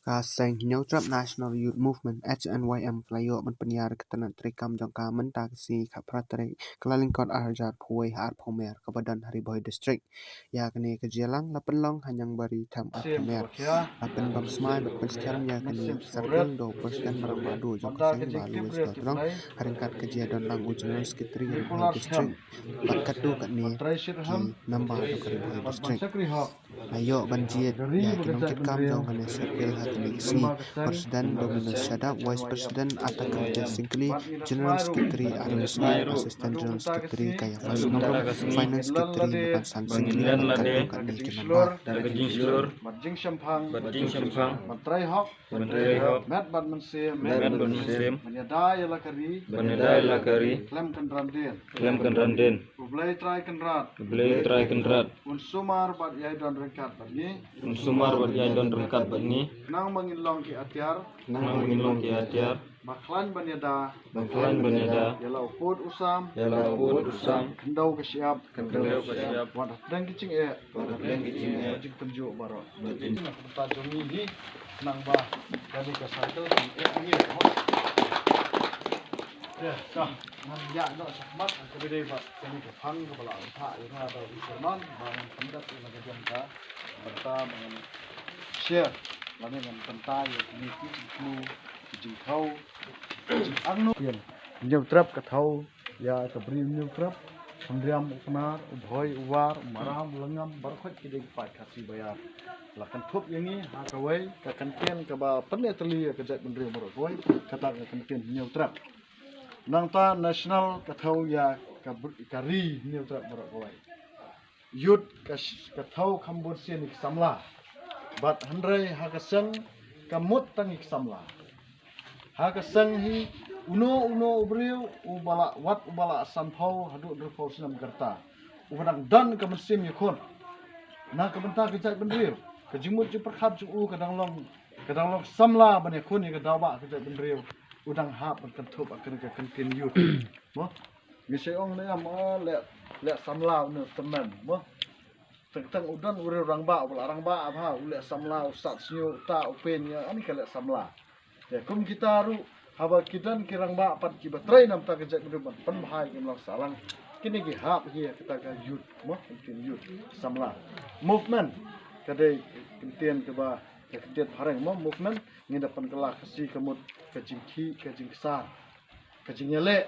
Kaseng Nyautrap National Youth Movement HNYM Playo Penpenyiar Ketenan Trikam Jongka Mentasi Kaprateri Kelalingkot Arjar Puai Har Pomer Kabadan Hariboy District Ya Kani Kejelang Lapenlong Hanyang Bari Tam Ar Pomer Lapen Bam Smai Berpenskiam Ya Kani Sarkil Do Persdan Barang Badu Jong Kaseng Balu Isdodrong Haringkat Kejadon Lang Ujung Skitri Hariboy District Batkatu Katni Ki Member Jong Hariboy District Ayo banjir ya kinongkit kam jong kane circle hatani si Presiden Dominus Shadab Vice President Atakam Singkli General Secretary Arusmi Assistant General Secretary Kaya Mas Nomrom Finance Secretary Bukan San Singkli Batkatu Katni Kinamba Daging Silur Badjing Sempang Mentrai Hok Met Bad Mensim Menyadai Lakari Klem Kendranden Ublay Trai Kenrat Unsumar Bad Yaidan Rekat Badni Nang Mangilong Ki Atiar Maklan Banyada Yala Upud Usam Kendau Kesiap Wadah Dan Kicing Wajib Tenjuk Barok Kita Jomi ni Nang Bah Jadi Kesakel Ini Ya, dah. Nanti nak sakmat, kemudian kami kepang kepala otak yang ada di Jerman, bangun pendat yang ada jangka, berta dengan share, lalu dengan pentai yang ini itu jengkau, angno, nyutrap ketau, ya keberi nyutrap, pemberian uknar, ubhoy, uwar, marah, lengam, berkot kita dapat kasih bayar. Lakan tup yang ini, hakawai, kakantian kaba peneteli kejat bendera merokoi, kata kakantian nyutrap. Nangta nasional katau ya kari nyutrap merokoi. Yud katau Kambodsya ni samla. Bat handrai hakaseng kamut tangi samla. Hakaseng hi uno ubriu ubala wat ubala sampau hadu derpau sinam gerta. Ubadang dan kemesim yakun. Na kebentar kejat bendriu. Kejimut ju perkhab ju kadang long samla ban yakun ya kedawa kejat bendriu. Udang hap berkentup akan kekentin yud. Mo. Miseong ni am le samla ne teman. Mo. Tentang udan orang ba apa ule samla usat sinyo ta open ya ani kale samla. Ya kum kita ru haba kidan kirang ba pat ki batrai nam ta kejak bendriu pen bahai kim lang salang. Kini ki hap hi kita ka yud. Mo kentin yud samla. Movement kadai kentin ke ba kejadian harang mo movement ni dapat kelah kesi kemut kejing ki kejing kesar kejing nyelek